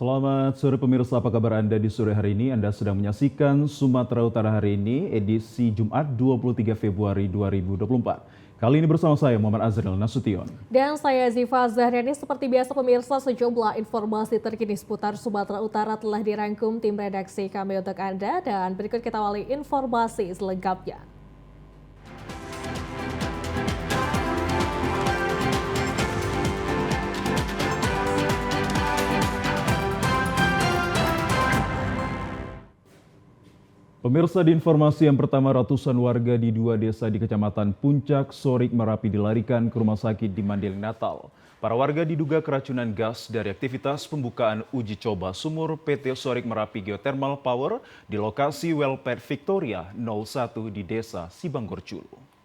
Selamat sore pemirsa, apa kabar Anda di sore hari ini? Anda sedang menyaksikan Sumatera Utara hari ini, edisi Jumat 23 Februari 2024. Kali ini bersama saya Muhammad Azril Nasution. Dan saya Ziva Zahriani. Seperti biasa pemirsa, sejumlah informasi terkini seputar Sumatera Utara telah dirangkum tim redaksi kami untuk Anda. Dan berikut kita awali informasi selengkapnya. Pemirsa, di informasi yang pertama, ratusan warga di dua desa di Kecamatan Puncak, Sorik, Merapi dilarikan ke rumah sakit di Mandailing, Natal. Para warga diduga keracunan gas dari aktivitas pembukaan uji coba sumur PT Sorik Merapi Geothermal Power di lokasi Wellpad Victoria 01 di Desa Sibanggorjulu.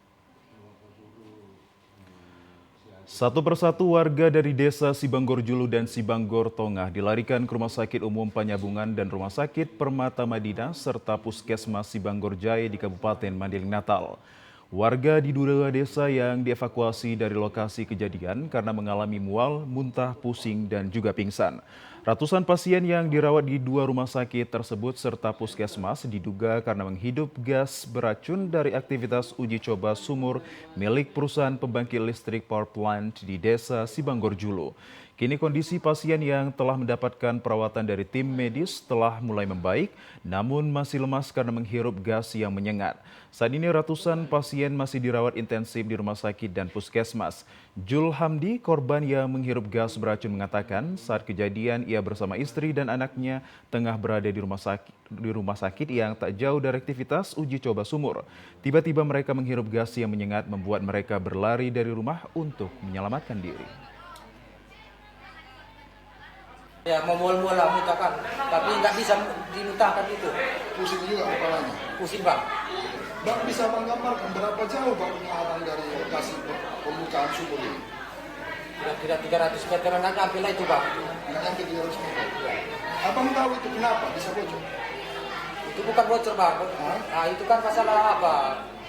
Satu persatu warga dari Desa Sibanggorjulu dan Sibanggor Tongah dilarikan ke Rumah Sakit Umum Panyabungan dan Rumah Sakit Permata Madinah serta Puskesmas Sibanggor Jaya di Kabupaten Mandailing, Natal. Warga di dua desa yang dievakuasi dari lokasi kejadian karena mengalami mual, muntah, pusing, dan juga pingsan. Ratusan pasien yang dirawat di dua rumah sakit tersebut serta puskesmas diduga karena menghidup gas beracun dari aktivitas uji coba sumur milik perusahaan pembangkit listrik Power Plant di Desa Sibanggorjulu. Kini kondisi pasien yang telah mendapatkan perawatan dari tim medis telah mulai membaik, namun masih lemas karena menghirup gas yang menyengat. Saat ini ratusan pasien masih dirawat intensif di rumah sakit dan puskesmas. Jul Hamdi, korban yang menghirup gas beracun, mengatakan saat kejadian ia bersama istri dan anaknya tengah berada di rumah sakit yang tak jauh dari aktivitas uji coba sumur. Tiba-tiba mereka menghirup gas yang menyengat membuat mereka berlari dari rumah untuk menyelamatkan diri. Ya, mau mual-mual lah muntahkan, tapi nggak bisa dimuntahkan itu. Pusing juga kepalanya. Pusing bang. Bang, bisa Bang gambarkan berapa jauh Bang abang dari lokasi pembukaan sumur ini? Kira-kira 300 meteran aja ambil itu bang. Nggak nyampe 300 meter. Abang tahu itu kenapa bisa bocor? Itu bukan bocor bang. Nah itu kan masalah apa?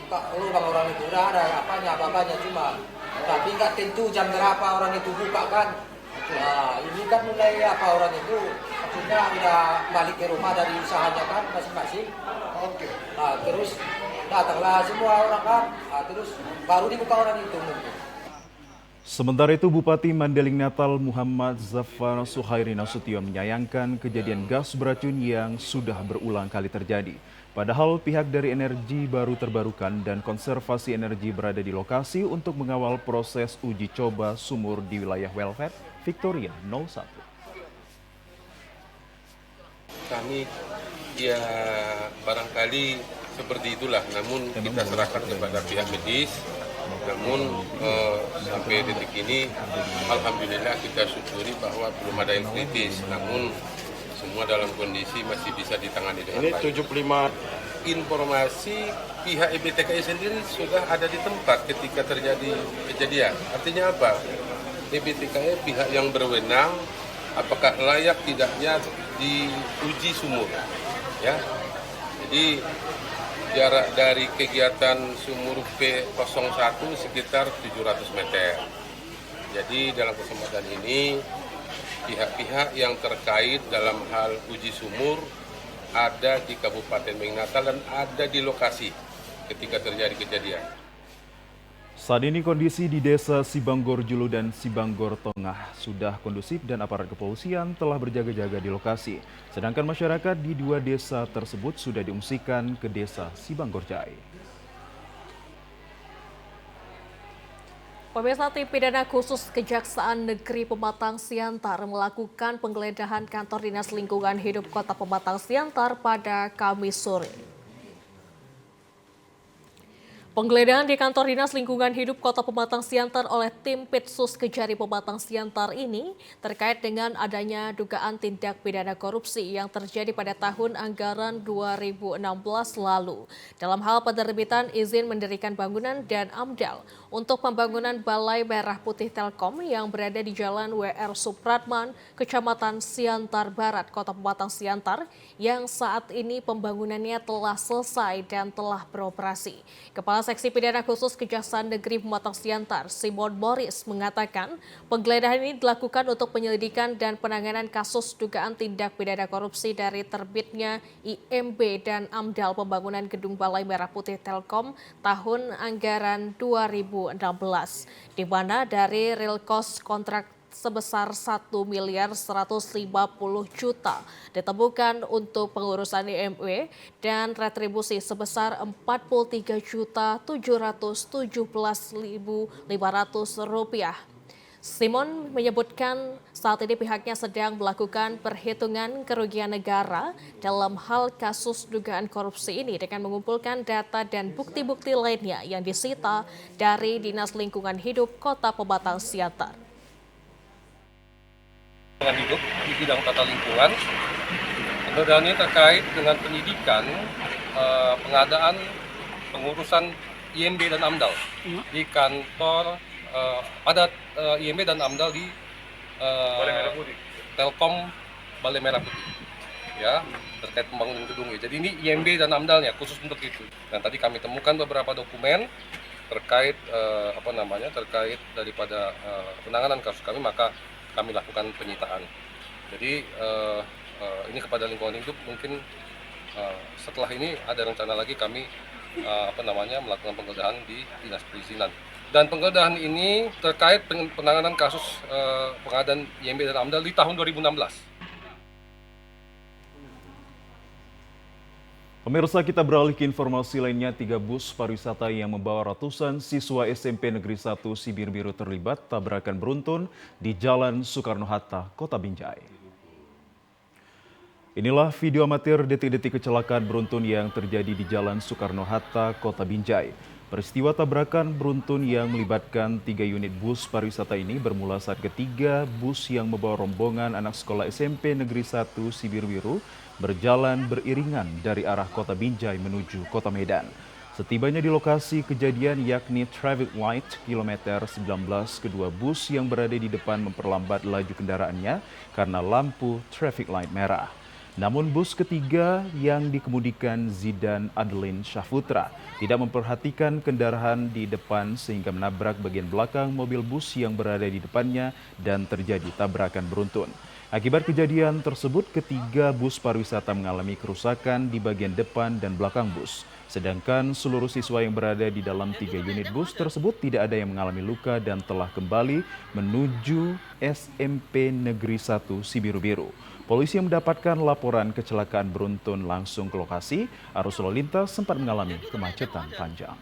Buka lubang orang itu udah ada apa-apanya cuma. Tapi nggak tentu jam berapa orang itu buka kan. Nah ini kan mulai apa orang itu akhirnya udah balik ke rumah dari usahanya kan masing-masing. Oke. Nah terus datanglah semua orang kan. Nah, terus baru dibuka orang itu mungkin. Sementara itu, Bupati Mandailing Natal Muhammad Zafar Suhairi Nasution menyayangkan kejadian gas beracun yang sudah berulang kali terjadi. Padahal pihak dari Energi Baru Terbarukan dan Konservasi Energi berada di lokasi untuk mengawal proses uji coba sumur di wilayah Wellpad Victoria 01. Kami ya barangkali seperti itulah, namun kita serahkan kepada pihak medis. Namun sampai detik ini alhamdulillah kita syukuri bahwa belum ada yang kritis, namun semua dalam kondisi masih bisa ditangani dengan baik. Ini 75 informasi pihak EBTKI sendiri sudah ada di tempat ketika terjadi kejadian. Artinya apa? EBTKI pihak yang berwenang, apakah layak tidaknya diuji sumur, ya. Jadi jarak dari kegiatan sumur P01 sekitar 700 meter. Jadi dalam kesempatan ini pihak-pihak yang terkait dalam hal uji sumur ada di Kabupaten Mandailing Natal dan ada di lokasi ketika terjadi kejadian. Saat ini kondisi di Desa Sibanggorjulu dan Sibanggor Tongah sudah kondusif dan aparat kepolisian telah berjaga-jaga di lokasi. Sedangkan masyarakat di dua desa tersebut sudah diungsikan ke Desa Sibanggor Jaya. Pemirsa, tim pidana khusus Kejaksaan Negeri Pematang Siantar melakukan penggeledahan kantor Dinas Lingkungan Hidup Kota Pematang Siantar pada Kamis sore. Penggeledahan di kantor Dinas Lingkungan Hidup Kota Pematang Siantar oleh tim Pitsus Kejari Pematang Siantar ini terkait dengan adanya dugaan tindak pidana korupsi yang terjadi pada tahun anggaran 2016 lalu dalam hal penerbitan izin mendirikan bangunan dan AMDAL untuk pembangunan Balai Merah Putih Telkom yang berada di Jalan WR Supratman, Kecamatan Siantar Barat, Kota Pematang Siantar yang saat ini pembangunannya telah selesai dan telah beroperasi. Kepala Seksi Pidana Khusus Kejaksaan Negeri Pematang Siantar, Simon Boris, mengatakan penggeledahan ini dilakukan untuk penyelidikan dan penanganan kasus dugaan tindak pidana korupsi dari terbitnya IMB dan AMDAL pembangunan Gedung Balai Merah Putih Telkom tahun anggaran 2016, di mana dari real cost kontrak sebesar 1.150 juta ditemukan untuk pengurusan IMB dan retribusi sebesar 43.717.500 rupiah. Simon menyebutkan saat ini pihaknya sedang melakukan perhitungan kerugian negara dalam hal kasus dugaan korupsi ini dengan mengumpulkan data dan bukti-bukti lainnya yang disita dari Dinas Lingkungan Hidup Kota Pematang Siantar. Hidup di bidang tata lingkungan. Penggeledahan ini terkait dengan penyidikan pengadaan pengurusan IMB dan AMDAL di kantor pada IMB dan AMDAL di Telkom Balai Merah Putih, ya, terkait pembangunan gedung. Jadi ini IMB dan AMDAL-nya khusus untuk itu. Dan tadi kami temukan beberapa dokumen terkait terkait daripada penanganan kasus kami, maka kami lakukan penyitaan. Jadi ini kepada lingkungan hidup mungkin setelah ini ada rencana lagi kami melakukan penggeledahan di Dinas Perizinan. Dan penggeledahan ini terkait penanganan kasus pengadaan IMB dan AMDAL di tahun 2016. Pemirsa, kita beralih ke informasi lainnya. 3 bus pariwisata yang membawa ratusan siswa SMP Negeri 1 Sibir-Biru terlibat tabrakan beruntun di Jalan Soekarno-Hatta, Kota Binjai. Inilah video amatir detik-detik kecelakaan beruntun yang terjadi di Jalan Soekarno-Hatta, Kota Binjai. Peristiwa tabrakan beruntun yang melibatkan 3 unit bus pariwisata ini bermula saat ketiga bus yang membawa rombongan anak sekolah SMP Negeri 1 Sibir-Biru berjalan beriringan dari arah Kota Binjai menuju Kota Medan. Setibanya di lokasi kejadian yakni traffic light kilometer 19, kedua bus yang berada di depan memperlambat laju kendaraannya karena lampu traffic light merah. Namun bus ketiga yang dikemudikan Zidan Adeline Syahputra tidak memperhatikan kendaraan di depan sehingga menabrak bagian belakang mobil bus yang berada di depannya dan terjadi tabrakan beruntun. Akibat kejadian tersebut, ketiga bus pariwisata mengalami kerusakan di bagian depan dan belakang bus. Sedangkan seluruh siswa yang berada di dalam 3 unit bus tersebut tidak ada yang mengalami luka dan telah kembali menuju SMP Negeri 1 Sibir-Biru. Polisi yang mendapatkan laporan kecelakaan beruntun langsung ke lokasi. Arus lalu lintas sempat mengalami kemacetan panjang.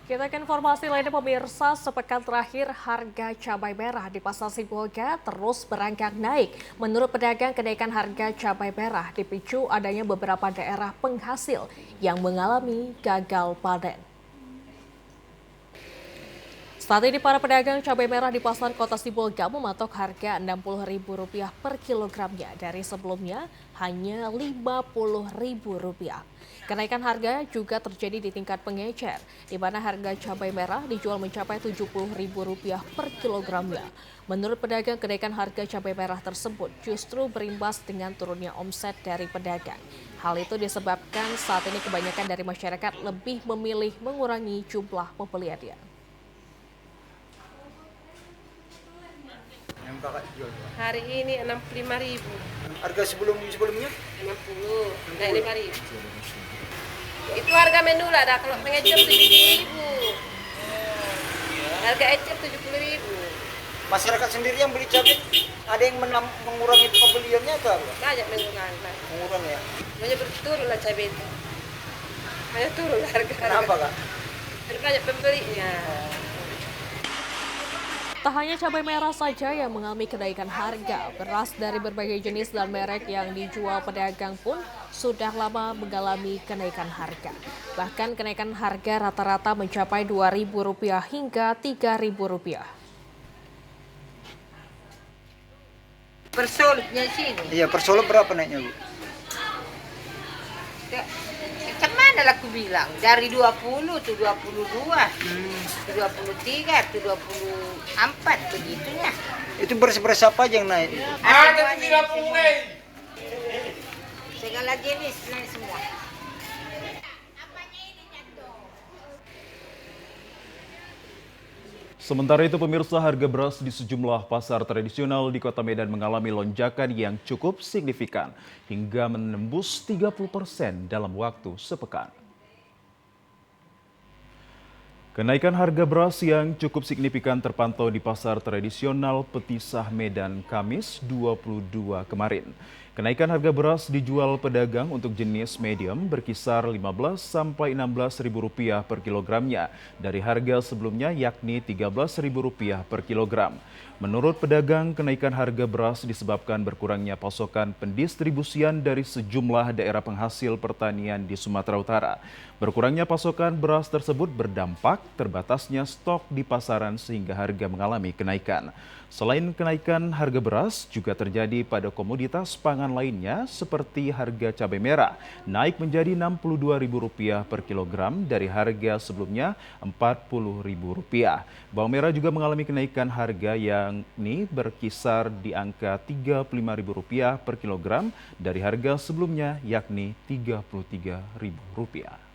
Kita ke informasi lainnya, pemirsa. Sepekan terakhir harga cabai merah di Pasar Sibolga terus berangkat naik. Menurut pedagang, kenaikan harga cabai merah dipicu adanya beberapa daerah penghasil yang mengalami gagal panen. Saat ini para pedagang cabai merah di Pasar Kota Sibolga mematok harga Rp60.000 per kilogramnya dari sebelumnya hanya Rp50.000. Kenaikan harga juga terjadi di tingkat pengecer, di mana harga cabai merah dijual mencapai Rp70.000 per kilogramnya. Menurut pedagang, kenaikan harga cabai merah tersebut justru berimbas dengan turunnya omset dari pedagang. Hal itu disebabkan saat ini kebanyakan dari masyarakat lebih memilih mengurangi jumlah pembeliannya. Yang kakak jual Hari ini 65.000. harga sebelumnya 60, naik 5.000. Itu harga menu lah dah, kalau pengecer 70.000. Harga ecer 70.000. masyarakat sendiri yang beli cabai ada yang mengurangi pembeliannya atau apa? Banyak mengurangi. Mengurangi ya. Hanya berturun lah cabai itu. Hanya turun harga. Kenapa kak? Banyak pembelinya. Tak hanya cabai merah saja yang mengalami kenaikan harga, beras dari berbagai jenis dan merek yang dijual pedagang pun sudah lama mengalami kenaikan harga. Bahkan kenaikan harga rata-rata mencapai Rp2.000 hingga Rp3.000. Persolnya sini. Iya, per solo berapa naiknya bu? Cuman lah aku bilang. Dari 20 tuh 22, tuh 23, tuh 24 begitunya. Itu beras apa aja yang naik? Ada segala jenis naik semua. Sementara itu pemirsa, harga beras di sejumlah pasar tradisional di Kota Medan mengalami lonjakan yang cukup signifikan hingga menembus 30% dalam waktu sepekan. Kenaikan harga beras yang cukup signifikan terpantau di pasar tradisional Petisah Medan Kamis 22 kemarin. Kenaikan harga beras dijual pedagang untuk jenis medium berkisar Rp15 sampai Rp16.000 per kilogramnya dari harga sebelumnya yakni Rp13.000 per kilogram. Menurut pedagang, kenaikan harga beras disebabkan berkurangnya pasokan pendistribusian dari sejumlah daerah penghasil pertanian di Sumatera Utara. Berkurangnya pasokan beras tersebut berdampak terbatasnya stok di pasaran sehingga harga mengalami kenaikan. Selain kenaikan harga beras, juga terjadi pada komoditas pangan lainnya seperti harga cabai merah naik menjadi Rp62.000 per kilogram dari harga sebelumnya Rp40.000. Bawang merah juga mengalami kenaikan harga yakni berkisar di angka Rp35.000 per kilogram dari harga sebelumnya yakni Rp33.000.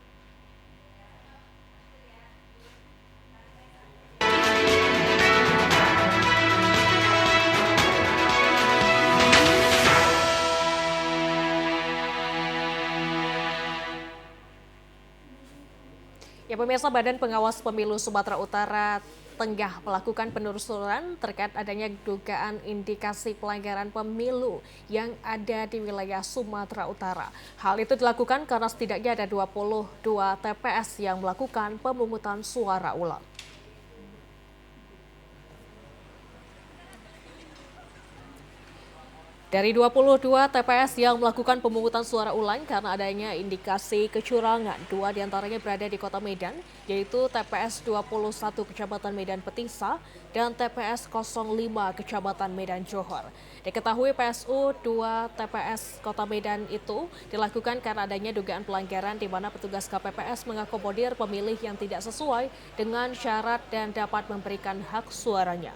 Ya pemirsa, Badan Pengawas Pemilu Sumatera Utara tengah melakukan penelusuran terkait adanya dugaan indikasi pelanggaran pemilu yang ada di wilayah Sumatera Utara. Hal itu dilakukan karena setidaknya ada 22 TPS yang melakukan pemungutan suara ulang. Dari 22 TPS yang melakukan pemungutan suara ulang karena adanya indikasi kecurangan, 2 diantaranya berada di Kota Medan, yaitu TPS 21 Kecamatan Medan Petisah dan TPS 05 Kecamatan Medan Johor. Diketahui PSU 2 TPS Kota Medan itu dilakukan karena adanya dugaan pelanggaran di mana petugas KPPS mengakomodir pemilih yang tidak sesuai dengan syarat dan dapat memberikan hak suaranya.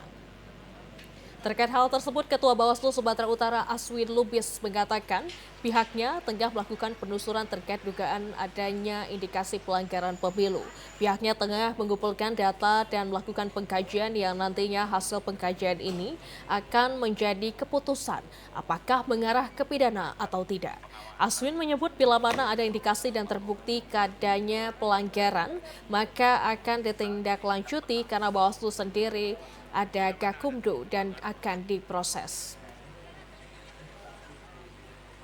Terkait hal tersebut, Ketua Bawaslu Sumatera Utara Aswin Lubis mengatakan pihaknya tengah melakukan penelusuran terkait dugaan adanya indikasi pelanggaran pemilu. Pihaknya tengah mengumpulkan data dan melakukan pengkajian yang nantinya hasil pengkajian ini akan menjadi keputusan apakah mengarah ke pidana atau tidak. Aswin menyebut bila mana ada indikasi dan terbukti adanya pelanggaran, maka akan ditindaklanjuti karena Bawaslu sendiri ada Gakumdu dan akan diproses.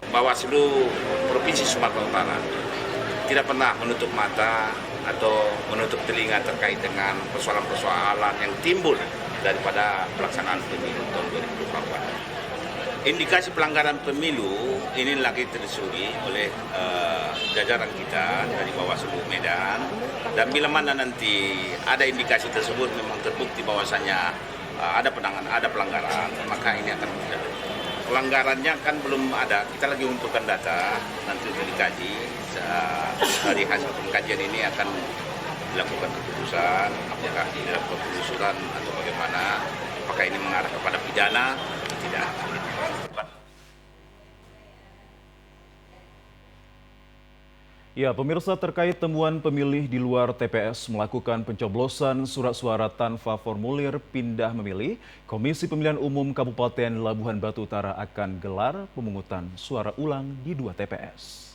Bawaslu Provinsi Sumatera Utara tidak pernah menutup mata atau menutup telinga terkait dengan persoalan-persoalan yang timbul daripada pelaksanaan pemilu tahun 2024. Indikasi pelanggaran pemilu ini lagi telusuri oleh jajaran kita dari Bawaslu Medan, dan bila mana nanti ada indikasi tersebut memang terbukti bahwasannya ada pelanggaran, maka ini akan berjalan. Pelanggarannya kan belum ada, kita lagi mengumpulkan data, nanti untuk dikaji. Dari hasil pengkajian ini akan dilakukan keputusan apakah dilakukan penelusuran atau bagaimana, apakah ini mengarah kepada pidana atau tidak. Ya, pemirsa, terkait temuan pemilih di luar TPS melakukan pencoblosan surat suara tanpa formulir pindah memilih, Komisi Pemilihan Umum Kabupaten Labuhan Batu Utara akan gelar pemungutan suara ulang di 2 TPS.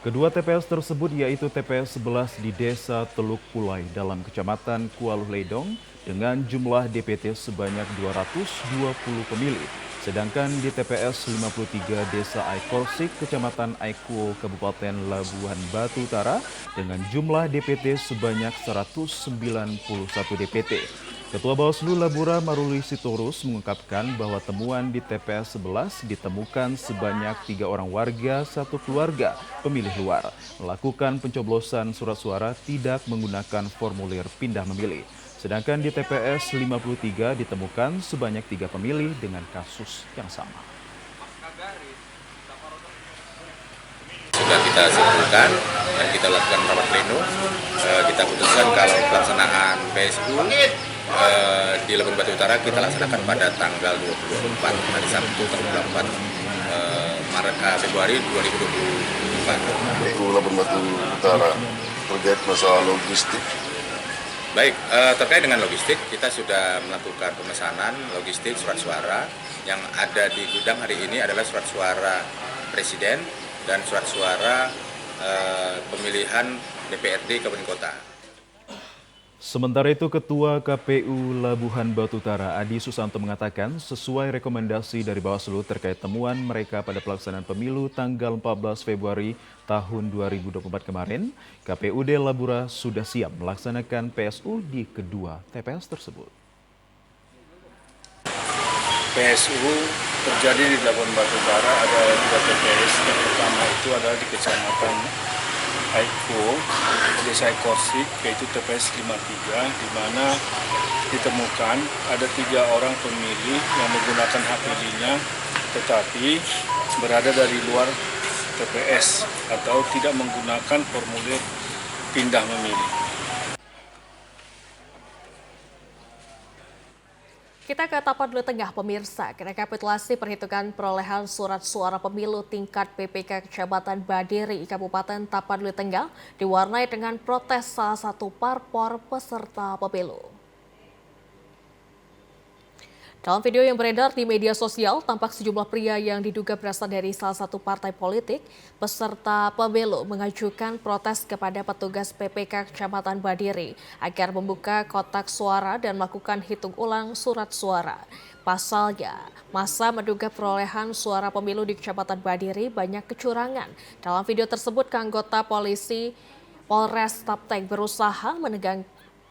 Kedua TPS tersebut yaitu TPS 11 di Desa Teluk Kulai dalam Kecamatan Kualuh Ledong dengan jumlah DPT sebanyak 220 pemilih. Sedangkan di TPS 53 Desa Aikorsik, Kecamatan Aikuo, Kabupaten Labuhan Batu Utara dengan jumlah DPT sebanyak 191 DPT. Ketua Bawaslu Labura Maruli Sitorus mengungkapkan bahwa temuan di TPS 11 ditemukan sebanyak 3 orang warga satu keluarga pemilih luar melakukan pencoblosan surat suara tidak menggunakan formulir pindah memilih. Sedangkan di TPS 53 ditemukan sebanyak 3 pemilih dengan kasus yang sama. Sudah kita simpulkan dan kita lakukan rapat pleno. Kita putuskan kalau pelaksanaan PSU di Labuan Batu Utara kita laksanakan pada tanggal 24 hari Sabtu tanggal 24 Februari 2024. Itu Labuan Batu Utara terkait masalah logistik. Baik, terkait dengan logistik, kita sudah melakukan pemesanan logistik surat suara. Yang ada di gudang hari ini adalah surat suara Presiden dan surat suara pemilihan DPRD Kabupaten Kota. Sementara itu, Ketua KPU Labuhan Batu Utara Adi Susanto mengatakan sesuai rekomendasi dari Bawaslu terkait temuan mereka pada pelaksanaan pemilu tanggal 14 Februari tahun 2024 kemarin, KPUD Labura sudah siap melaksanakan PSU di kedua TPS tersebut. PSU terjadi di Labuan Batu Utara ada 2 TPS. Yang pertama itu adalah di Kecamatan Aiko, Desa Korsik, yaitu TPS 53, di mana ditemukan ada 3 orang pemilih yang menggunakan hak pilihnya tetapi berada dari luar TPS atau tidak menggunakan formulir pindah memilih. Kita ke Tapanuli Tengah, pemirsa. Rekapitulasi perhitungan perolehan surat suara pemilu tingkat PPK Kecamatan Badiri, Kabupaten Tapanuli Tengah diwarnai dengan protes salah satu parpor peserta pemilu. Dalam video yang beredar di media sosial, tampak sejumlah pria yang diduga berasal dari salah satu partai politik peserta pemilu mengajukan protes kepada petugas PPK Kecamatan Badiri agar membuka kotak suara dan melakukan hitung ulang surat suara. Pasalnya, masa menduga perolehan suara pemilu di Kecamatan Badiri banyak kecurangan. Dalam video tersebut, anggota polisi Polres Tapteng berusaha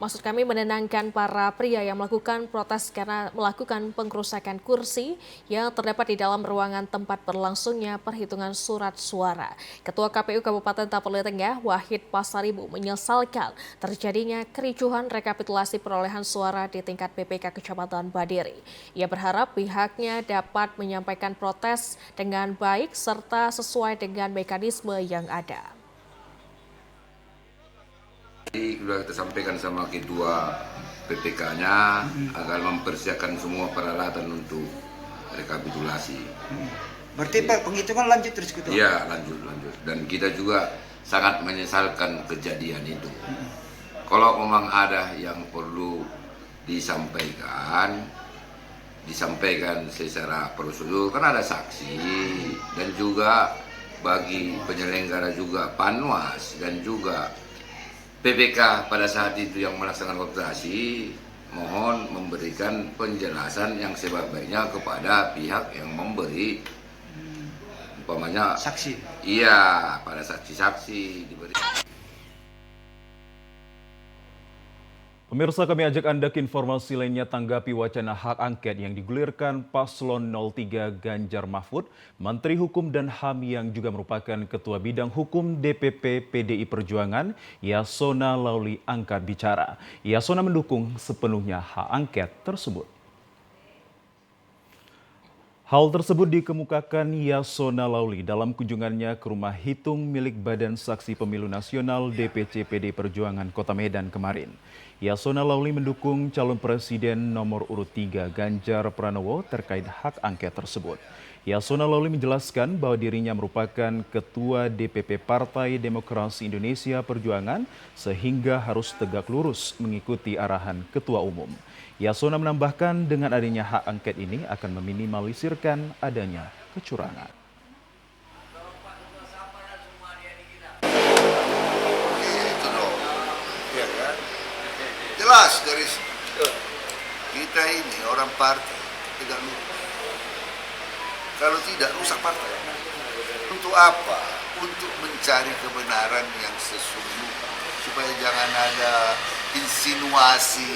menenangkan para pria yang melakukan protes karena melakukan pengrusakan kursi yang terdapat di dalam ruangan tempat berlangsungnya perhitungan surat suara. Ketua KPU Kabupaten Tapanuli Tengah, Wahid Pasaribu, menyesalkan terjadinya kericuhan rekapitulasi perolehan suara di tingkat PPK Kecamatan Badiri. Ia berharap pihaknya dapat menyampaikan protes dengan baik serta sesuai dengan mekanisme yang ada. Sudah kita sampaikan sama ketua PPK-nya agar mempersiapkan semua peralatan untuk rekapitulasi. Berarti Pak, penghitungan lanjut terus gitu? Iya, lanjut. Dan kita juga sangat menyesalkan kejadian itu. Kalau memang ada yang perlu disampaikan secara prosedur, kan ada saksi dan juga bagi penyelenggara juga Panwas dan juga PPK pada saat itu yang melaksanakan kontestasi, mohon memberikan penjelasan yang sebaik-baiknya kepada pihak yang memberi umpamanya saksi. Iya, pada saksi-saksi diberi. Pemirsa, kami ajak Anda ke informasi lainnya tanggapi wacana hak angket yang digulirkan Paslon 03 Ganjar Mahfud. Menteri Hukum dan HAM yang juga merupakan Ketua Bidang Hukum DPP PDI Perjuangan, Yasona Lauli, angkat bicara. Yasona mendukung sepenuhnya hak angket tersebut. Hal tersebut dikemukakan Yasona Lauli dalam kunjungannya ke rumah hitung milik Badan Saksi Pemilu Nasional DPC PDI Perjuangan Kota Medan kemarin. Yasona Lauli mendukung calon presiden nomor urut 3 Ganjar Pranowo terkait hak angket tersebut. Yasona Lauli menjelaskan bahwa dirinya merupakan Ketua DPP Partai Demokrasi Indonesia Perjuangan sehingga harus tegak lurus mengikuti arahan Ketua Umum. Yasona menambahkan dengan adanya hak angket ini akan meminimalisirkan adanya kecurangan. Jelas dari kita ini orang partai tegak lurus. Kalau tidak rusak partai. Untuk apa? Untuk mencari kebenaran yang sesungguhnya supaya jangan ada insinuasi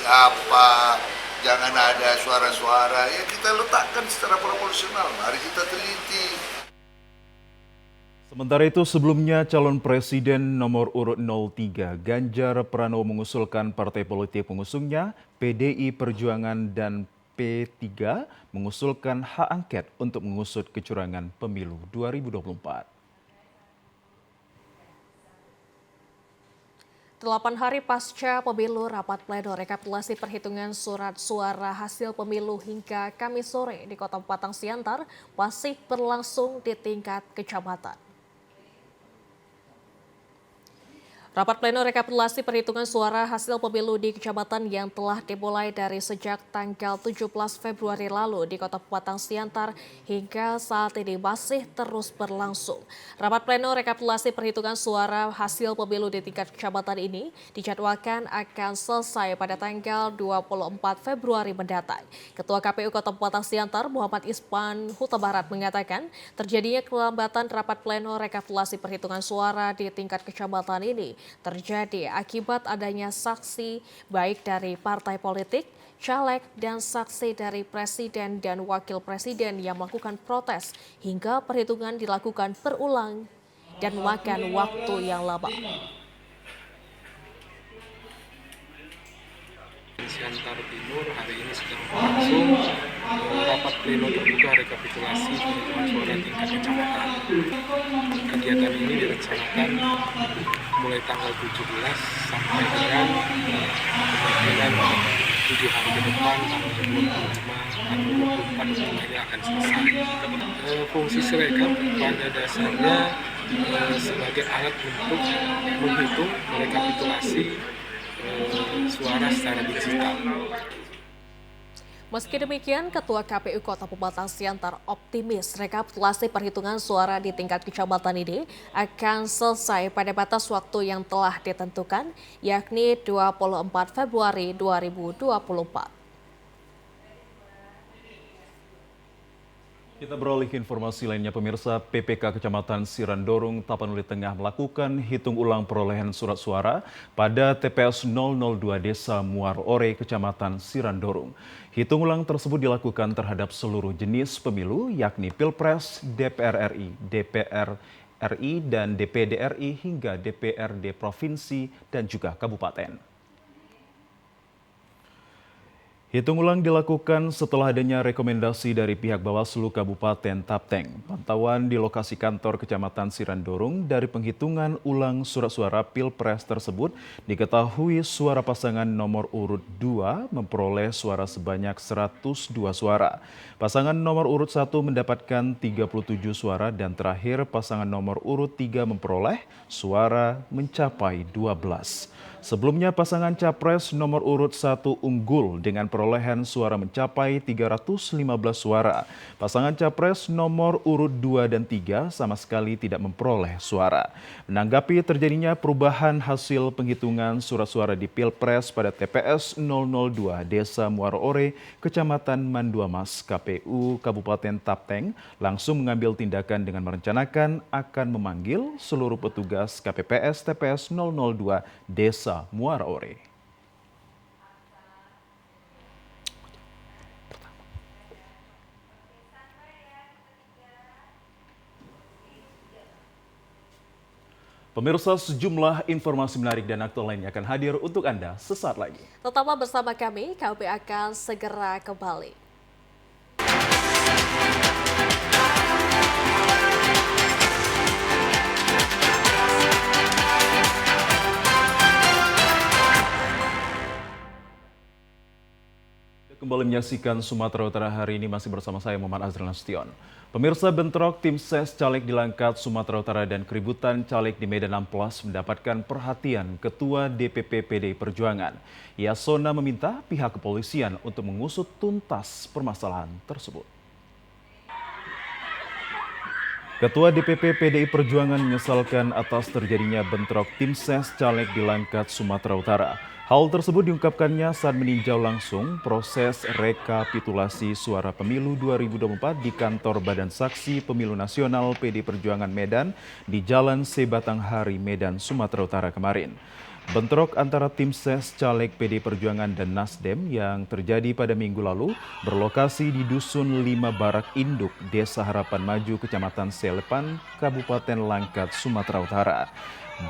apa, jangan ada suara-suara. Ya kita letakkan secara proporsional. Mari kita teliti. Sementara itu, sebelumnya calon presiden nomor urut 03 Ganjar Pranowo mengusulkan partai politik pengusungnya PDI Perjuangan dan P3 mengusulkan hak angket untuk mengusut kecurangan pemilu 2024. 8 hari pasca pemilu, rapat pleno rekapitulasi perhitungan surat suara hasil pemilu hingga Kamis sore di Kota Batang Siantar masih berlangsung di tingkat kecamatan. Rapat pleno rekapitulasi perhitungan suara hasil pemilu di kecamatan yang telah dimulai dari sejak tanggal 17 Februari lalu di Kota Batang Siantar hingga saat ini masih terus berlangsung. Rapat pleno rekapitulasi perhitungan suara hasil pemilu di tingkat kecamatan ini dijadwalkan akan selesai pada tanggal 24 Februari mendatang. Ketua KPU Kota Batang Siantar Muhammad Ispan Huta Barat mengatakan terjadinya kelambatan rapat pleno rekapitulasi perhitungan suara di tingkat kecamatan ini terjadi akibat adanya saksi baik dari partai politik, caleg, dan saksi dari presiden dan wakil presiden yang melakukan protes hingga perhitungan dilakukan berulang dan memakan waktu yang lama. Siantar Timur hari ini sedang berlangsung rapat pleno terbuka rekapitulasi perhitungan suara tingkat kecamatan. Kegiatan ini direncanakan mulai tanggal 17 sampai dengan 7 hari ke depan, tanggal 25 atau 24 semuanya akan selesai. Fungsi Sirekap pada dasarnya sebagai alat untuk menghitung rekapitulasi suara secara digital. Meski demikian, Ketua KPU Kota Batang Siantar optimis rekapitulasi perhitungan suara di tingkat kecamatan ini akan selesai pada batas waktu yang telah ditentukan, yakni 24 Februari 2024. Kita beralih ke informasi lainnya, pemirsa. PPK Kecamatan Sirandorong, Tapanuli Tengah melakukan hitung ulang perolehan surat suara pada TPS 002 Desa Muar Ore, Kecamatan Sirandorong. Hitung ulang tersebut dilakukan terhadap seluruh jenis pemilu, yakni Pilpres, DPR RI, DPR RI, dan DPD RI hingga DPRD Provinsi dan juga Kabupaten. Hitung ulang dilakukan setelah adanya rekomendasi dari pihak Bawaslu Kabupaten Tapteng. Pantauan di lokasi kantor Kecamatan Sirandorong dari penghitungan ulang surat suara Pilpres tersebut diketahui suara pasangan nomor urut 2 memperoleh suara sebanyak 102 suara. Pasangan nomor urut 1 mendapatkan 37 suara dan terakhir pasangan nomor urut 3 memperoleh suara mencapai 12. Sebelumnya pasangan Capres nomor urut 1 unggul dengan perolehan suara mencapai 315 suara. Pasangan Capres nomor urut 2 dan 3 sama sekali tidak memperoleh suara. Menanggapi terjadinya perubahan hasil penghitungan surat suara di Pilpres pada TPS 002 Desa Muar Ore, Kecamatan Manduamas, KPU Kabupaten Tapteng langsung mengambil tindakan dengan merencanakan akan memanggil seluruh petugas KPPS TPS 002 Desa Muar Ore. Pemirsa, sejumlah informasi menarik dan aktual lainnya akan hadir untuk Anda sesaat lagi. Tetaplah bersama kami akan segera kembali. Kembali menyaksikan Sumatera Utara hari ini, masih bersama saya Muhammad Azril Nasution. Pemirsa, bentrok tim ses caleg di Langkat, Sumatera Utara dan keributan caleg di Medan Amplas mendapatkan perhatian Ketua DPP PDI Perjuangan. Yasona meminta pihak kepolisian untuk mengusut tuntas permasalahan tersebut. Ketua DPP PDI Perjuangan menyesalkan atas terjadinya bentrok tim ses caleg di Langkat, Sumatera Utara. Hal tersebut diungkapkannya saat meninjau langsung proses rekapitulasi suara pemilu 2024 di kantor Badan Saksi Pemilu Nasional PDI Perjuangan Medan di Jalan Sebatanghari, Medan, Sumatera Utara kemarin. Bentrok antara tim ses caleg PDI Perjuangan dan Nasdem yang terjadi pada minggu lalu berlokasi di Dusun 5 Barak Induk, Desa Harapan Maju, Kecamatan Selepan, Kabupaten Langkat, Sumatera Utara.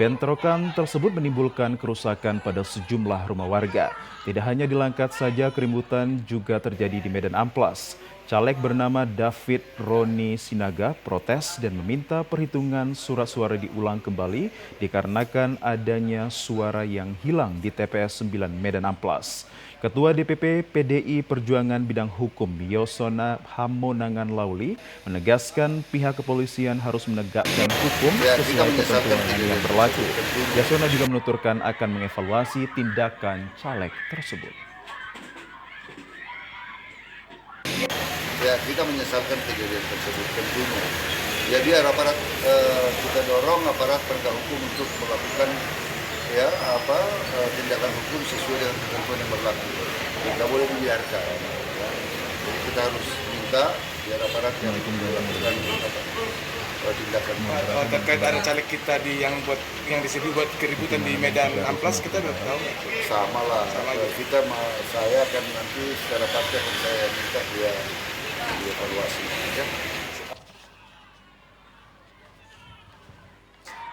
Bentrokan tersebut menimbulkan kerusakan pada sejumlah rumah warga. Tidak hanya di Langkat saja, keributan juga terjadi di Medan Amplas. Caleg bernama David Roni Sinaga protes dan meminta perhitungan surat suara diulang kembali dikarenakan adanya suara yang hilang di TPS 9 Medan Amplas. Ketua DPP PDI Perjuangan Bidang Hukum Yasona Hamonangan Lauli menegaskan pihak kepolisian harus menegakkan hukum sesuai ketentuan yang berlaku. Yasona juga menuturkan akan mengevaluasi tindakan caleg tersebut. Ya, kita menyesalkan kejadian tersebut tentunya. Ya, biar aparat kita dorong aparat penegak hukum untuk melakukan tindakan hukum sesuai dengan ketentuan yang berlaku. Tidak boleh dibiarkan. Ya. Jadi kita harus minta biar aparat yang melakukan tindakan. Terkait ada caleg kita yang disebut buat keributan di Medan Amplas, kita udah tahu. Sama lah. Saya akan nanti secara pasti akan saya minta dia dievaluasi. Ya.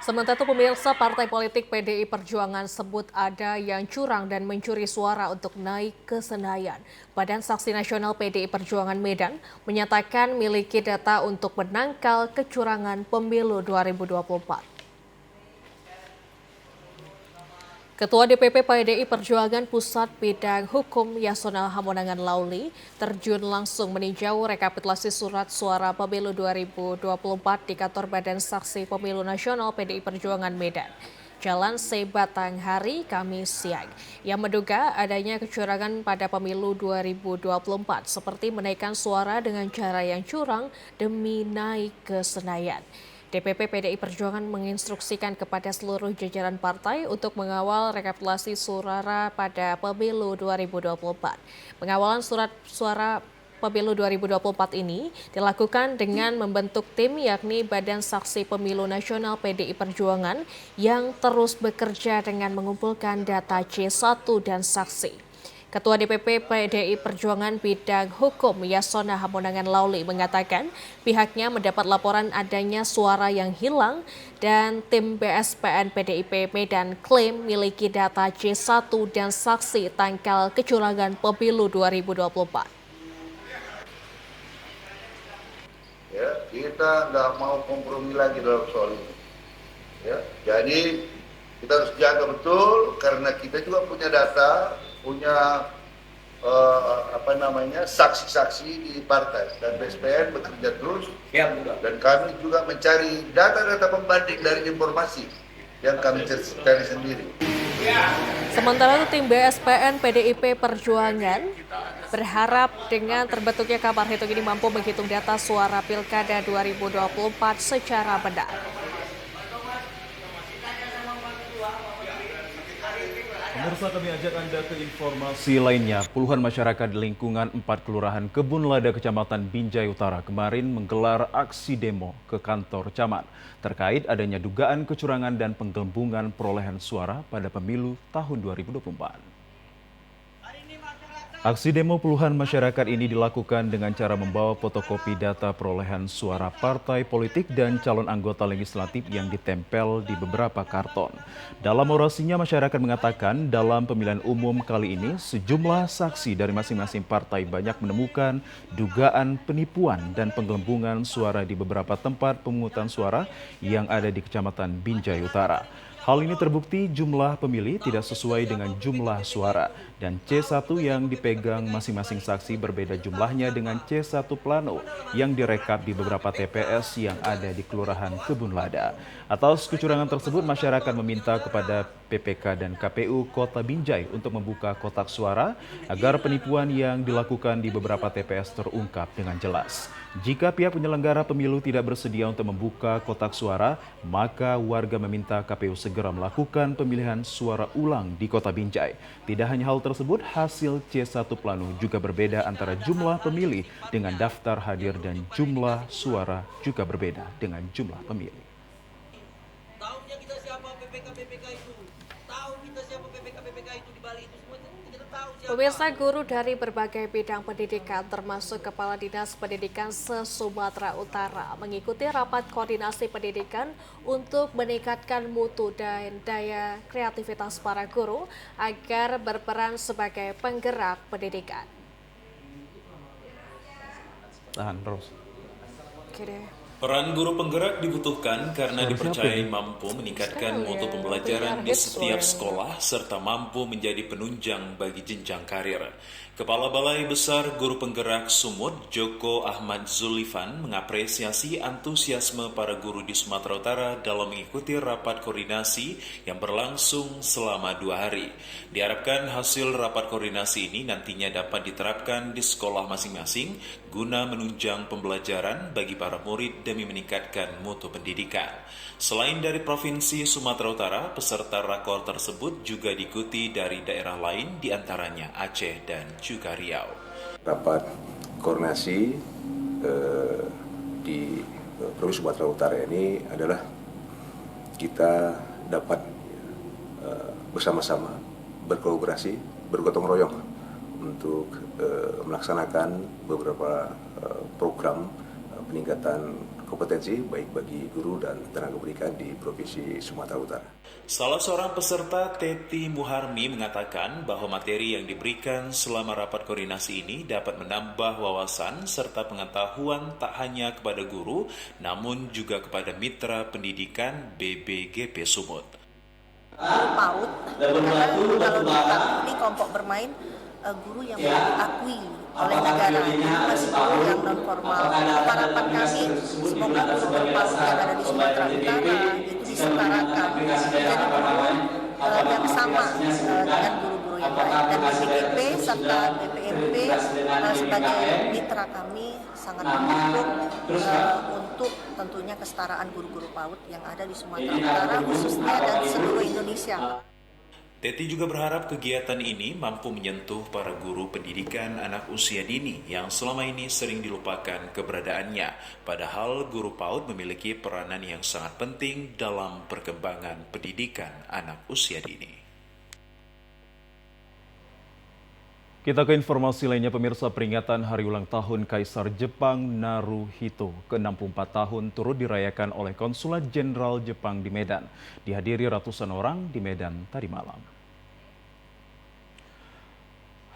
Sementara itu pemirsa, Partai Politik PDI Perjuangan sebut ada yang curang dan mencuri suara untuk naik ke Senayan. Badan Saksi Nasional PDI Perjuangan Medan menyatakan miliki data untuk menangkal kecurangan pemilu 2024. Ketua DPP PDI Perjuangan Pusat Bidang Hukum Yasona Hamonangan Lauli terjun langsung meninjau rekapitulasi surat suara pemilu 2024 di kantor Badan Saksi Pemilu Nasional PDI Perjuangan Medan, Jalan C. Batanghari, Kamis siang, yang menduga adanya kecurangan pada pemilu 2024 seperti menaikkan suara dengan cara yang curang demi naik ke Senayan. DPP PDI Perjuangan menginstruksikan kepada seluruh jajaran partai untuk mengawal rekapitulasi suara pada pemilu 2024. Pengawalan surat suara pemilu 2024 ini dilakukan dengan membentuk tim yakni Badan Saksi Pemilu Nasional PDI Perjuangan yang terus bekerja dengan mengumpulkan data C1 dan saksi. Ketua DPP PDI Perjuangan Bidang Hukum Yasona Hamonangan Lauli mengatakan pihaknya mendapat laporan adanya suara yang hilang dan tim BSPN PDIP Medan klaim miliki data C1 dan saksi tangkal kecurangan pemilu 2024. Ya, kita nggak mau kompromi lagi dalam soal ini. Ya, jadi kita harus jaga betul karena kita juga punya data, punya saksi-saksi di partai dan BSPN bekerja terus dan kami juga mencari data-data pembanding dari informasi yang kami cari sendiri. Sementara itu tim BSPN PDIP Perjuangan berharap dengan terbentuknya kamar hitung ini mampu menghitung data suara Pilkada 2024 secara benar. Pemirsa, kami ajak Anda ke informasi lainnya. Puluhan masyarakat di lingkungan 4 Kelurahan Kebun Lada, Kecamatan Binjai Utara kemarin menggelar aksi demo ke kantor camat terkait adanya dugaan kecurangan dan penggelembungan perolehan suara pada pemilu tahun 2024. Aksi demo puluhan masyarakat ini dilakukan dengan cara membawa fotokopi data perolehan suara partai politik dan calon anggota legislatif yang ditempel di beberapa karton. Dalam orasinya, masyarakat mengatakan dalam pemilihan umum kali ini sejumlah saksi dari masing-masing partai banyak menemukan dugaan penipuan dan penggelembungan suara di beberapa tempat pemungutan suara yang ada di Kecamatan Binjai Utara. Hal ini terbukti jumlah pemilih tidak sesuai dengan jumlah suara dan C1 yang dipegang masing-masing saksi berbeda jumlahnya dengan C1 plano yang direkap di beberapa TPS yang ada di Kelurahan Kebun Lada. Atas kecurangan tersebut, masyarakat meminta kepada PPK dan KPU Kota Binjai untuk membuka kotak suara agar penipuan yang dilakukan di beberapa TPS terungkap dengan jelas. Jika pihak penyelenggara pemilu tidak bersedia untuk membuka kotak suara, maka warga meminta KPU segera melakukan pemilihan suara ulang di Kota Binjai. Tidak hanya hal tersebut, hasil C1 plano juga berbeda antara jumlah pemilih dengan daftar hadir dan jumlah suara juga berbeda dengan jumlah pemilih. Tahunya kita siapa PPK itu? Tahu kita siapa PPK itu di Bali itu semua? Kita tahu siapa. Pemirsa, guru dari berbagai bidang pendidikan termasuk Kepala Dinas Pendidikan se-Sumatera Utara mengikuti rapat koordinasi pendidikan untuk meningkatkan mutu dan daya kreativitas para guru agar berperan sebagai penggerak pendidikan. Tahan terus. Oke deh. Peran guru penggerak dibutuhkan karena dipercayai mampu meningkatkan mutu pembelajaran di setiap sekolah serta mampu menjadi penunjang bagi jenjang karir. Kepala Balai Besar Guru Penggerak Sumut, Joko Ahmad Zulifan, mengapresiasi antusiasme para guru di Sumatera Utara dalam mengikuti rapat koordinasi yang berlangsung selama 2 hari. Diharapkan hasil rapat koordinasi ini nantinya dapat diterapkan di sekolah masing-masing guna menunjang pembelajaran bagi para murid demi meningkatkan mutu pendidikan. Selain dari Provinsi Sumatera Utara, peserta rakor tersebut juga diikuti dari daerah lain diantaranya Aceh dan juga Riau. Rapat koordinasi di Provinsi Sumatera Utara ini adalah kita dapat bersama-sama berkolaborasi, bergotong royong untuk melaksanakan beberapa program peningkatan kompetensi baik bagi guru dan tenaga pendidikan di Provinsi Sumatera Utara. Salah seorang peserta, Teti Muharmi, mengatakan bahwa materi yang diberikan selama rapat koordinasi ini dapat menambah wawasan serta pengetahuan tak hanya kepada guru, namun juga kepada mitra pendidikan BBGP Sumut. PAUD, kalau ini kelompok bermain guru yang diakui oleh negara, masih guru yang non formal. Harapan kami semoga guru berPAUD yang ada di Sumatera Utara itu disetarakan menjadi guru yang sama dengan guru-guru yang lain. Dan BPGP serta BPMP sebagai mitra kami sangat mendukung untuk tentunya kesetaraan guru-guru PAUD yang ada di Sumatera Utara khususnya dan seluruh Indonesia. Teti juga berharap kegiatan ini mampu menyentuh para guru pendidikan anak usia dini yang selama ini sering dilupakan keberadaannya, padahal guru PAUD memiliki peranan yang sangat penting dalam perkembangan pendidikan anak usia dini. Kita ke informasi lainnya, pemirsa. Peringatan Hari Ulang Tahun Kaisar Jepang Naruhito ke-64 tahun turut dirayakan oleh Konsulat Jenderal Jepang di Medan. Dihadiri ratusan orang di Medan tadi malam.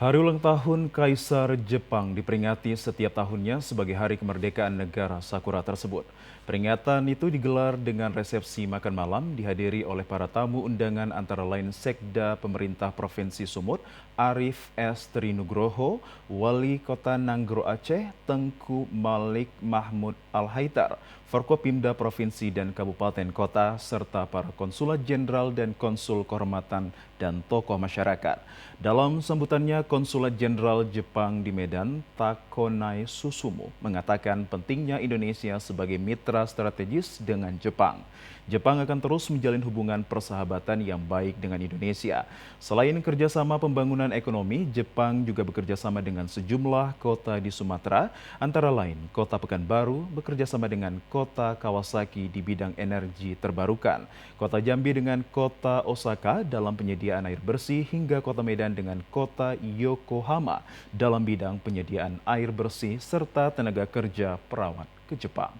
Hari Ulang Tahun Kaisar Jepang diperingati setiap tahunnya sebagai hari kemerdekaan negara Sakura tersebut. Peringatan itu digelar dengan resepsi makan malam dihadiri oleh para tamu undangan antara lain Sekda Pemerintah Provinsi Sumut, Arif S. Trinugroho, Wali Kota Nanggro Aceh, Tengku Malik Mahmud Al-Haitar, Forkopimda Provinsi dan Kabupaten Kota, serta para konsulat jenderal dan konsul kehormatan dan tokoh masyarakat. Dalam sambutannya, Konsulat Jenderal Jepang di Medan, Takonai Susumu, mengatakan pentingnya Indonesia sebagai mitra strategis dengan Jepang. Jepang akan terus menjalin hubungan persahabatan yang baik dengan Indonesia. Selain kerjasama pembangunan ekonomi, Jepang juga bekerjasama dengan sejumlah kota di Sumatera, antara lain Kota Pekanbaru bekerjasama dengan Kota Kawasaki di bidang energi terbarukan, Kota Jambi dengan Kota Osaka dalam penyediaan air bersih, hingga Kota Medan dengan Kota Yokohama dalam bidang penyediaan air bersih serta tenaga kerja perawat ke Jepang.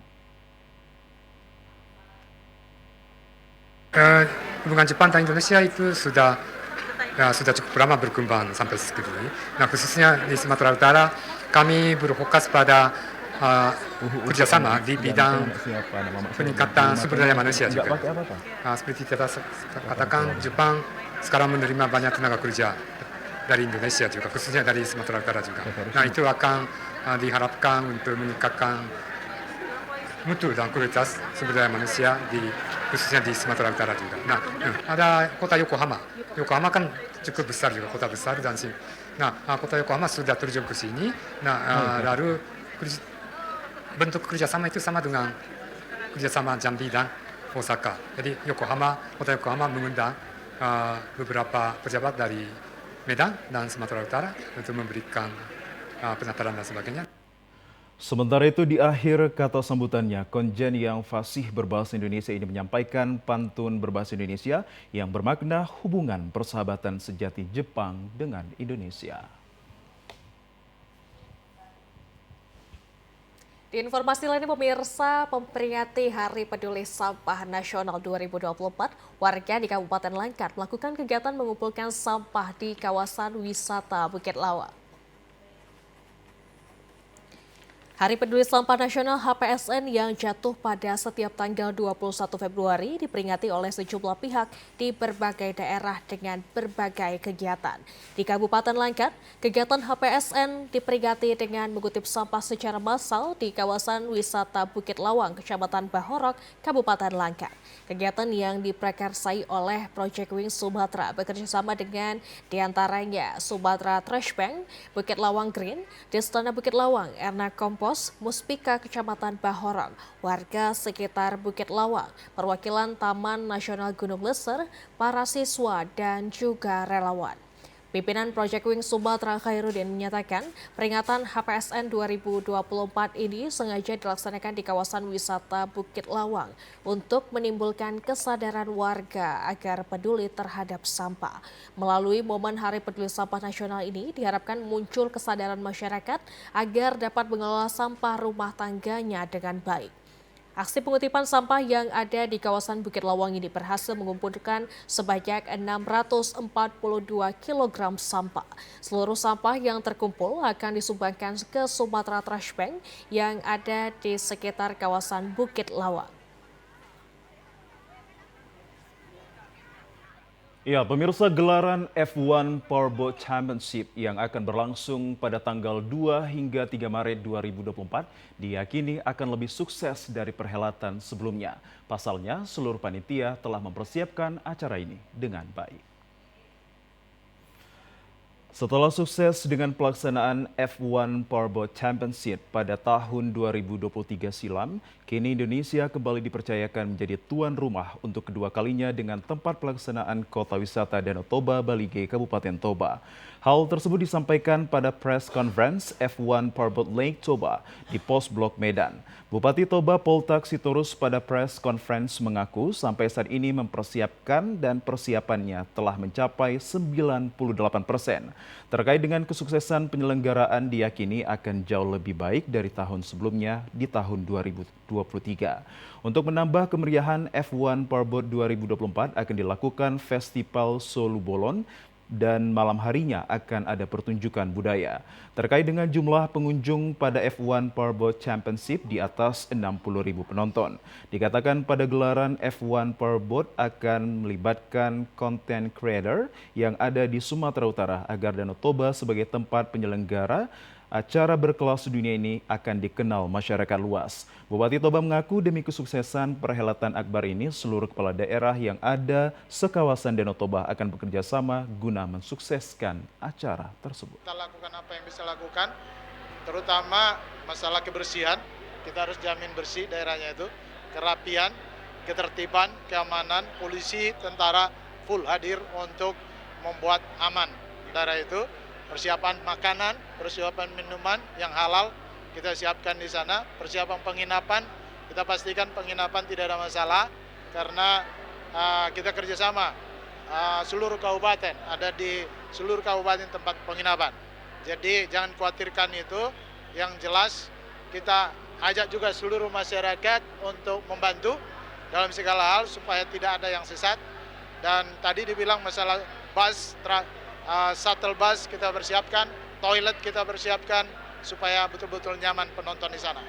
Hubungan Jepang dan Indonesia itu sudah cukup lama berkembang sampai segini. Nah, khususnya di Sumatera Utara, kami berfokus pada kerjasama di bidang peningkatan sumber daya manusia juga. Seperti kita katakan, Jepang sekarang menerima banyak tenaga kerja dari Indonesia juga, khususnya dari Sumatera Utara juga. Nah, itu akan diharapkan untuk meningkatkan mutu dan kualitas sumber daya manusia khususnya di Sumatera Utara juga. Nah, ada kota Yokohama. Yokohama kan cukup besar juga, kota besar dan sini. Nah, kota Yokohama sudah terjun ke sini. Nah, lalu bentuk kerjasama itu sama dengan kerjasama Jambi dan Osaka. Jadi kota Yokohama mengundang beberapa pejabat dari Medan dan Sumatera Utara untuk memberikan penataran dan sebagainya. Sementara itu di akhir kata sambutannya, konjen yang fasih berbahasa Indonesia ini menyampaikan pantun berbahasa Indonesia yang bermakna hubungan persahabatan sejati Jepang dengan Indonesia. Di informasi lainnya pemirsa, memperingati Hari Peduli Sampah Nasional 2024, warga di Kabupaten Langkat melakukan kegiatan mengumpulkan sampah di kawasan wisata Bukit Lawang. Hari Peduli Sampah Nasional HPSN yang jatuh pada setiap tanggal 21 Februari diperingati oleh sejumlah pihak di berbagai daerah dengan berbagai kegiatan. Di Kabupaten Langkat, kegiatan HPSN diperingati dengan mengutip sampah secara massal di kawasan wisata Bukit Lawang, Kecamatan Bahorok, Kabupaten Langkat. Kegiatan yang diprakarsai oleh Project Wing Sumatera bekerjasama dengan diantaranya Sumatera Trash Bank, Bukit Lawang Green, Destana Bukit Lawang, Erna Kompos, Muspika Kecamatan Bahorok, warga sekitar Bukit Lawang, perwakilan Taman Nasional Gunung Leser, para siswa dan juga relawan. Pimpinan Project Wing Sumatera Khairuddin menyatakan peringatan HPSN 2024 ini sengaja dilaksanakan di kawasan wisata Bukit Lawang untuk menimbulkan kesadaran warga agar peduli terhadap sampah. Melalui momen Hari Peduli Sampah Nasional ini diharapkan muncul kesadaran masyarakat agar dapat mengelola sampah rumah tangganya dengan baik. Aksi pengutipan sampah yang ada di kawasan Bukit Lawang ini berhasil mengumpulkan sebanyak 642 kg sampah. Seluruh sampah yang terkumpul akan disumbangkan ke Sumatera Trash Bank yang ada di sekitar kawasan Bukit Lawang. Ya, pemirsa, gelaran F1 Powerboat Championship yang akan berlangsung pada tanggal 2 hingga 3 Maret 2024 diyakini akan lebih sukses dari perhelatan sebelumnya. Pasalnya, seluruh panitia telah mempersiapkan acara ini dengan baik. Setelah sukses dengan pelaksanaan F1 Powerboat Championship pada tahun 2023 silam, kini Indonesia kembali dipercayakan menjadi tuan rumah untuk kedua kalinya dengan tempat pelaksanaan Kota Wisata Danau Toba, Balige, Kabupaten Toba. Hal tersebut disampaikan pada press conference F1 Powerboat Lake Toba di Pos Blok Medan. Bupati Toba Poltak Sitorus pada press conference mengaku sampai saat ini mempersiapkan dan persiapannya telah mencapai 98%. Terkait dengan kesuksesan penyelenggaraan diyakini akan jauh lebih baik dari tahun sebelumnya di tahun 2023. Untuk menambah kemeriahan F1 Powerboat 2024 akan dilakukan Festival Solu Bolon dan malam harinya akan ada pertunjukan budaya. Terkait dengan jumlah pengunjung pada F1 Powerboat Championship di atas 60.000 penonton. Dikatakan pada gelaran F1 Powerboat akan melibatkan content creator yang ada di Sumatera Utara agar Danau Toba sebagai tempat penyelenggara acara berkelas dunia ini akan dikenal masyarakat luas. Bupati Toba mengaku demi kesuksesan perhelatan akbar ini, seluruh kepala daerah yang ada sekawasan Danau Toba akan bekerja sama guna mensukseskan acara tersebut. Kita lakukan apa yang bisa lakukan, terutama masalah kebersihan. Kita harus jamin bersih daerahnya itu, kerapian, ketertiban, keamanan, polisi, tentara full hadir untuk membuat aman daerah itu. Persiapan makanan, persiapan minuman yang halal kita siapkan di sana. Persiapan penginapan, kita pastikan penginapan tidak ada masalah karena kita kerjasama seluruh kabupaten, ada di seluruh kabupaten tempat penginapan. Jadi jangan khawatirkan itu, yang jelas kita ajak juga seluruh masyarakat untuk membantu dalam segala hal supaya tidak ada yang sesat. Dan tadi dibilang masalah bus, shuttle bus kita persiapkan, toilet kita persiapkan supaya betul-betul nyaman penonton di sana.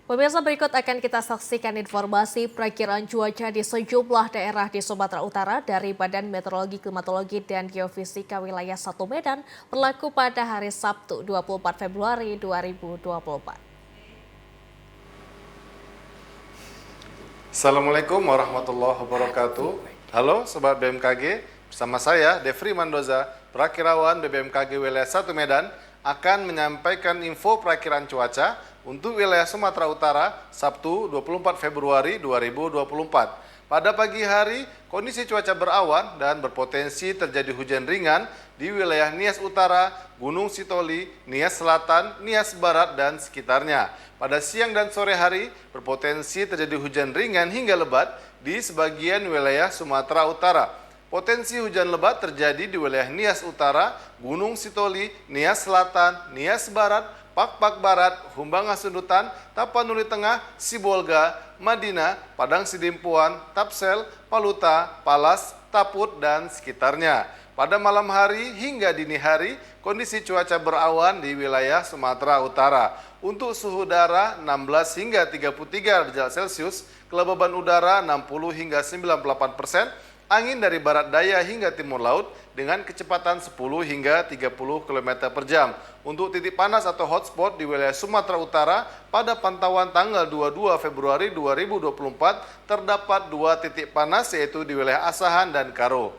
Pemirsa, berikut akan kita saksikan informasi perakiraan cuaca di sejumlah daerah di Sumatera Utara dari Badan Meteorologi, Klimatologi, dan Geofisika Wilayah 1 Medan berlaku pada hari Sabtu 24 Februari 2024. Assalamualaikum warahmatullahi wabarakatuh. Halo Sobat BMKG, bersama saya Devri Mandoza, Perakirawan BBMKG Wilayah 1 Medan akan menyampaikan info perakiraan cuaca untuk wilayah Sumatera Utara Sabtu 24 Februari 2024. Pada pagi hari, kondisi cuaca berawan dan berpotensi terjadi hujan ringan di wilayah Nias Utara, Gunung Sitoli, Nias Selatan, Nias Barat, dan sekitarnya. Pada siang dan sore hari, berpotensi terjadi hujan ringan hingga lebat di sebagian wilayah Sumatera Utara. Potensi hujan lebat terjadi di wilayah Nias Utara, Gunung Sitoli, Nias Selatan, Nias Barat, Pak Barat, Humbang Asundutan, Tapanuli Tengah, Sibolga, Madinah, Padang Sidimpuan, Tapsel, Paluta, Palas, Taput, dan sekitarnya. Pada malam hari hingga dini hari, kondisi cuaca berawan di wilayah Sumatera Utara. Untuk suhu udara 16 hingga 33 derajat Celcius, kelembaban udara 60 hingga 98%, angin dari barat daya hingga timur laut dengan kecepatan 10 hingga 30 km per jam. Untuk titik panas atau hotspot di wilayah Sumatera Utara, pada pantauan tanggal 22 Februari 2024 terdapat 2 titik panas yaitu di wilayah Asahan dan Karo.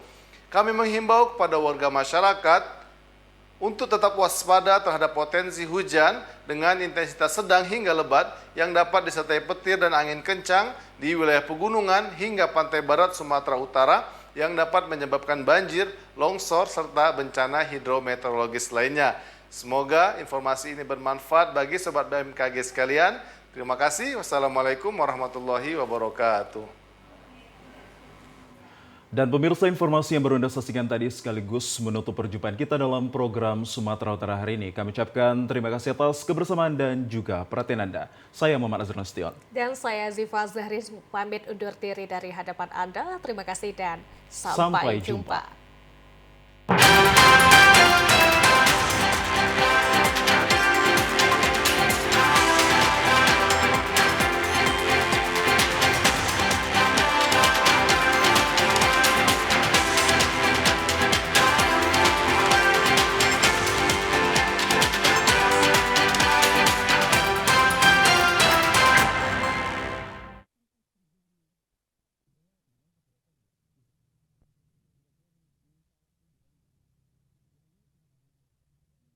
Kami menghimbau kepada warga masyarakat untuk tetap waspada terhadap potensi hujan dengan intensitas sedang hingga lebat yang dapat disertai petir dan angin kencang di wilayah pegunungan hingga pantai barat Sumatera Utara yang dapat menyebabkan banjir, longsor, serta bencana hidrometeorologis lainnya. Semoga informasi ini bermanfaat bagi Sobat BMKG sekalian. Terima kasih. Wassalamualaikum warahmatullahi wabarakatuh. Dan pemirsa, informasi yang baru Anda saksikan tadi sekaligus menutup perjumpaan kita dalam program Sumatera Utara hari ini. Kami ucapkan terima kasih atas kebersamaan dan juga perhatian Anda. Saya Muhammad Azrul Nasution. Dan saya Ziva Zahri pamit undur diri dari hadapan Anda. Terima kasih dan sampai jumpa.